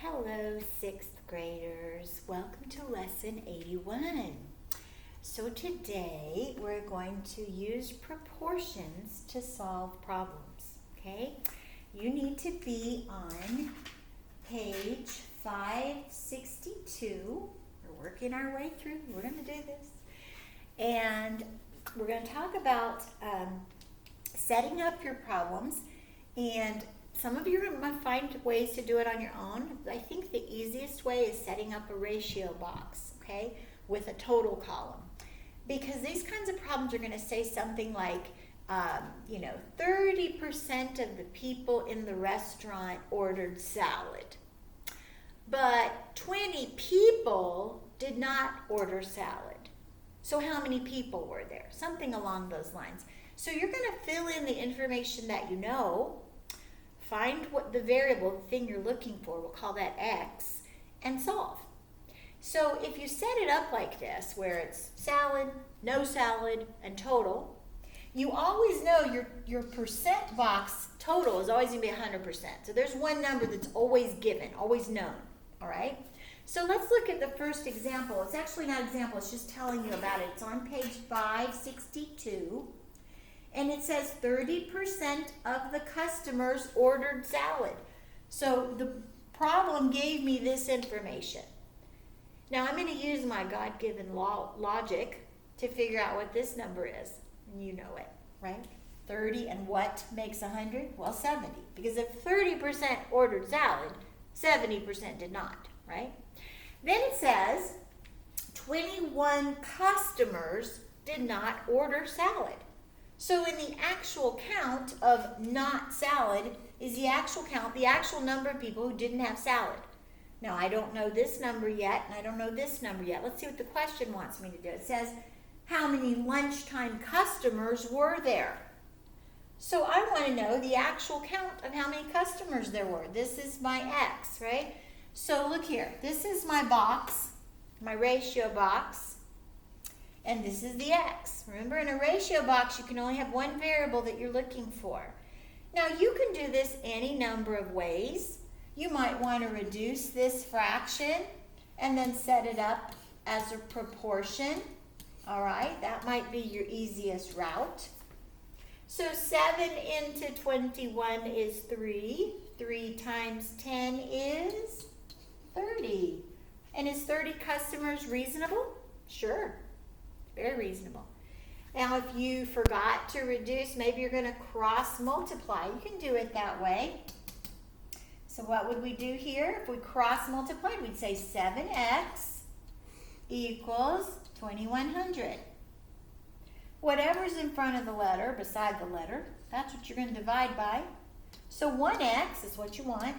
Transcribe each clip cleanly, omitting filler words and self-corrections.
Hello, sixth graders. Welcome to lesson 81. So today we're going to use proportions to solve problems, okay? You need to be on page 562. We're working our way through. We're going to do this. And we're going to talk about setting up your problems, and some of you are going to find ways to do it on your own. I think the easiest way is setting up a ratio box, okay, with a total column. Because these kinds of problems are going to say something like, 30% of the people in the restaurant ordered salad, but 20 people did not order salad. So how many people were there? Something along those lines. So you're going to fill in the information that you know. Find what the variable, the thing you're looking for, we'll call that x, and solve. So if you set it up like this, where it's salad, no salad, and total, you always know your percent box total is always going to be 100%. So there's one number that's always given, always known, all right? So let's look at the first example. It's actually not an example, it's just telling you about it. It's on page 562. And it says 30% of the customers ordered salad. So the problem gave me this information. Now I'm going to use my God-given logic to figure out what this number is. And you know it, right? 30 and what makes 100? Well, 70. Because if 30% ordered salad, 70% did not, right? Then it says 21 customers did not order salad. So in the actual count of not salad is the actual count, the actual number of people who didn't have salad. Now, I don't know this number yet, and I don't know this number yet. Let's see what the question wants me to do. It says, how many lunchtime customers were there? So I want to know the actual count of how many customers there were. This is my X, right? So look here. This is my box, my ratio box. And this is the X. Remember, in a ratio box, you can only have one variable that you're looking for. Now, you can do this any number of ways. You might want to reduce this fraction and then set it up as a proportion. All right, that might be your easiest route. So 7 into 21 is 3. 3 times 10 is 30. And is 30 customers reasonable? Sure. Very reasonable. Now, if you forgot to reduce, maybe you're going to cross multiply. You can do it that way. So what would we do here? If we cross multiplied, we'd say 7x equals 2100. Whatever's in front of the letter, beside the letter, that's what you're going to divide by. So 1x is what you want.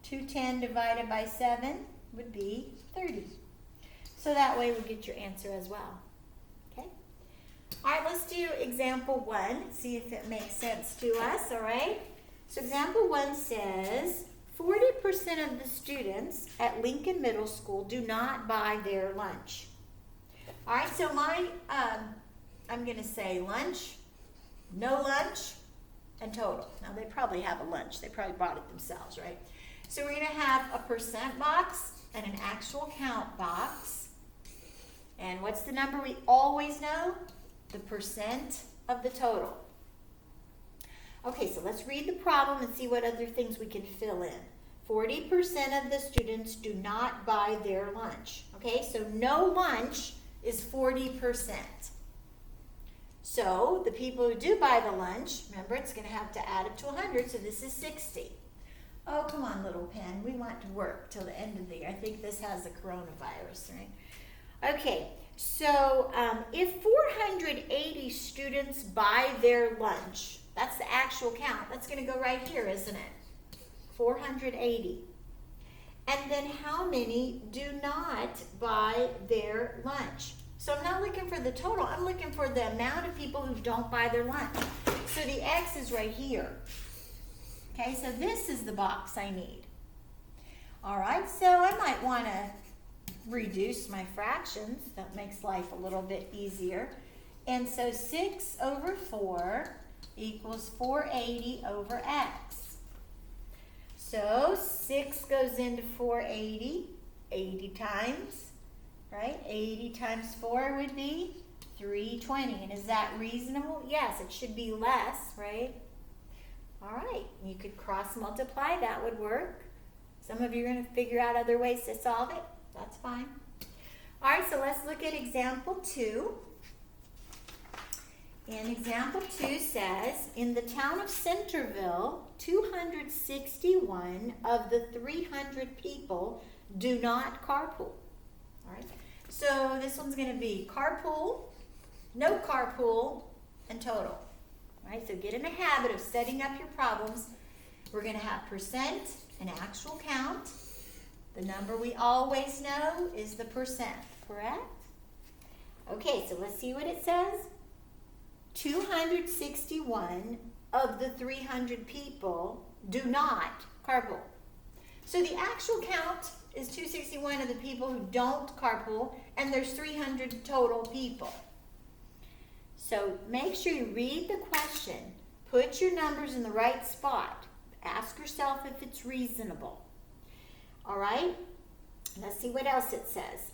210 divided by 7 would be 30. So that way we get your answer as well. Okay? All right, let's do example 1. See if it makes sense to us, all right? So example 1 says, 40% of the students at Lincoln Middle School do not buy their lunch. All right, so I'm going to say lunch, no lunch, and total. Now, they probably have a lunch. They probably bought it themselves, right? So we're going to have a percent box and an actual count box. And what's the number we always know? The percent of the total. Okay, so let's read the problem and see what other things we can fill in. 40% of the students do not buy their lunch. Okay, so no lunch is 40%. So the people who do buy the lunch, remember it's going to have to add up to 100, so this is 60. Oh, come on, little pen. We want to work till the end of the year. I think this has the coronavirus, right? Okay, so if 480 students buy their lunch, that's the actual count. That's going to go right here, isn't it? 480. And then how many do not buy their lunch? So I'm not looking for the total. I'm looking for the amount of people who don't buy their lunch. So the X is right here. Okay, so this is the box I need. All right, so I might want to reduce my fractions. That makes life a little bit easier. And so 6 over 4 equals 480 over X. So 6 goes into 480, 80 times, right? 80 times 4 would be 320. And is that reasonable? Yes, it should be less, right? All right, you could cross multiply, that would work. Some of you are going to figure out other ways to solve it. That's fine. All right, so let's look at example 2. And example 2 says, in the town of Centerville, 261 of the 300 people do not carpool. All right, so this one's going to be carpool, no carpool, and total. All right, so get in the habit of setting up your problems. We're going to have percent and actual count. The number we always know is the percent, correct? Okay, so let's see what it says. 261 of the 300 people do not carpool. So the actual count is 261 of the people who don't carpool, and there's 300 total people. So make sure you read the question, put your numbers in the right spot, ask yourself if it's reasonable. All right, let's see what else it says.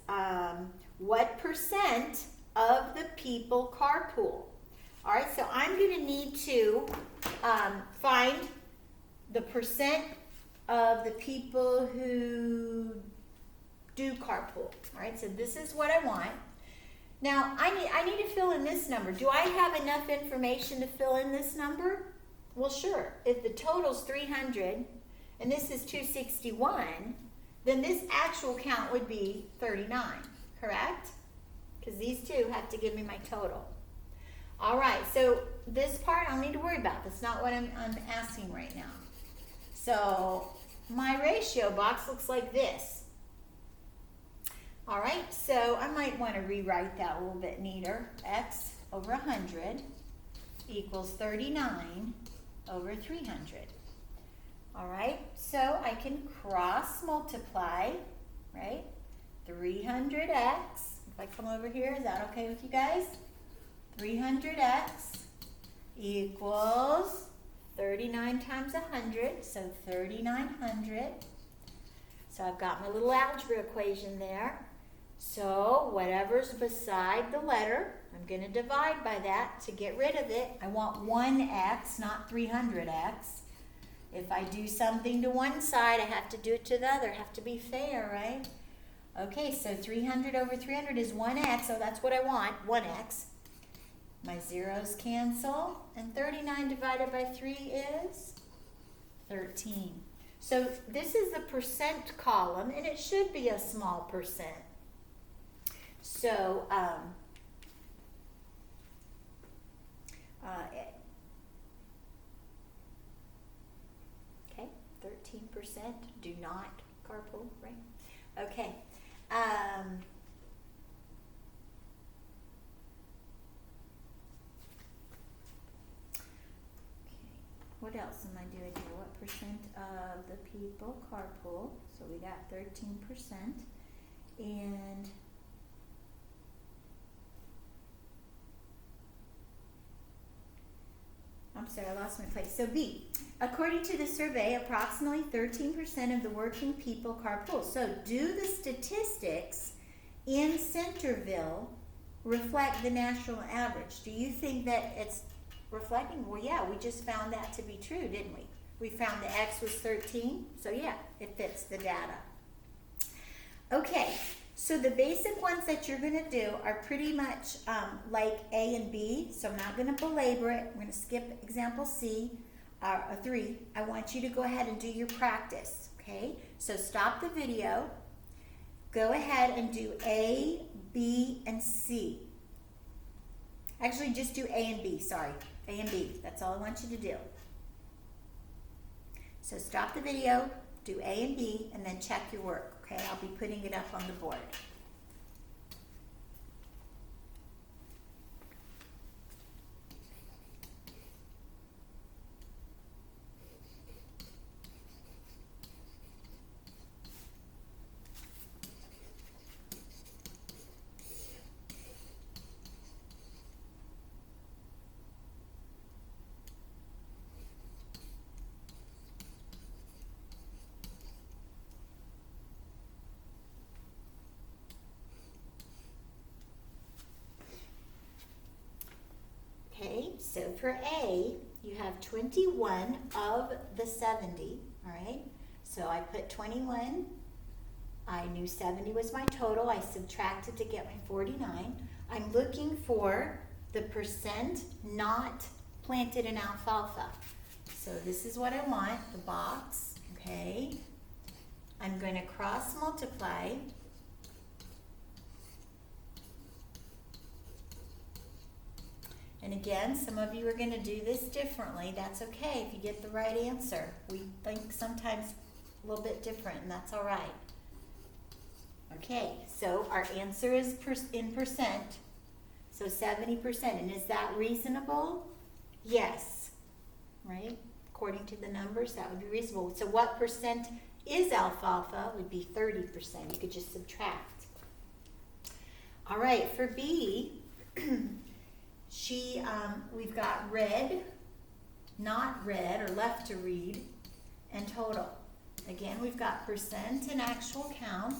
What percent of the people carpool? All right, so I'm going to need to find the percent of the people who do carpool. All right, so this is what I want. Now, I need to fill in this number. Do I have enough information to fill in this number? Well, sure. If the total's 300 and this is 261, then this actual count would be 39, correct? Because these two have to give me my total. All right, so this part I don't need to worry about. That's not what I'm asking right now. So my ratio box looks like this. All right, so I might want to rewrite that a little bit neater. X over 100 equals 39 over 300. All right, so I can cross multiply, right? 300x, if I come over here, is that okay with you guys? 300x equals 39 times 100, so 3,900. So I've got my little algebra equation there. So whatever's beside the letter, I'm going to divide by that to get rid of it. I want 1x, not 300x. If I do something to one side, I have to do it to the other. I have to be fair, right? Okay, so 300 over 300 is 1x, so that's what I want, 1x. My zeros cancel, and 39 divided by 3 is 13. So this is the percent column, and it should be a small percent. So, okay, 13% do not carpool, right? Okay. What else am I doing here? What percent of the people carpool? So we got 13%. And I'm sorry, I lost my place. So B, according to the survey, approximately 13% of the working people carpool. So do the statistics in Centerville reflect the national average? Do you think that it's reflecting? Well, yeah, we just found that to be true, didn't we? We found the X was 13, so yeah, it fits the data. Okay, so the basic ones that you're going to do are pretty much like A and B, so I'm not going to belabor it. I'm going to skip example C, 3. I want you to go ahead and do your practice, okay? So stop the video, go ahead and do A, B, and C. Actually, just do A and B, sorry. A and B, that's all I want you to do. So stop the video, do A and B, and then check your work, okay? I'll be putting it up on the board. for A, you have 21 of the 70, all right? So I put 21. I knew 70 was my total. I subtracted to get my 49. I'm looking for the percent not planted in alfalfa. So this is what I want, the box, okay? I'm going to cross multiply. And again, some of you are going to do this differently. That's okay if you get the right answer. We think sometimes a little bit different, and that's all right. Okay, so our answer is in percent. So 70%. And is that reasonable? Yes. Right? According to the numbers, that would be reasonable. So what percent is alfalfa? Would be 30%. You could just subtract. All right, for B, we've got read, not read, or left to read, and total. Again, we've got percent and actual count.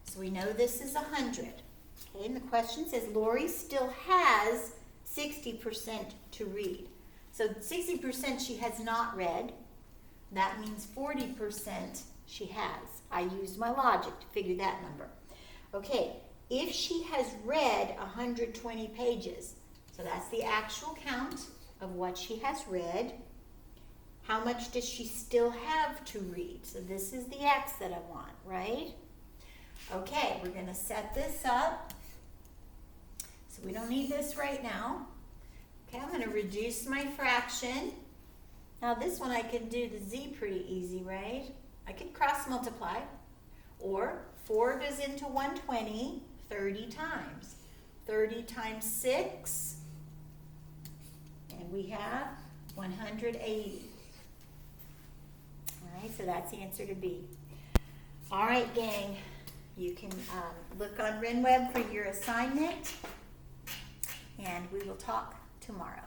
So we know this is 100. Okay, and the question says Lori still has 60% to read. So 60% she has not read. That means 40% she has. I used my logic to figure that number. Okay, if she has read 120 pages, so that's the actual count of what she has read, how much does she still have to read? So this is the X that I want, right? Okay, we're going to set this up. So we don't need this right now. Okay, I'm going to reduce my fraction. Now this one I can do the Z pretty easy, right? I could cross multiply. Or 4 goes into 120 30 times. 30 times 6. And we have 180. All right, so that's the answer to B. All right, gang. You can look on RenWeb for your assignment, and we will talk tomorrow.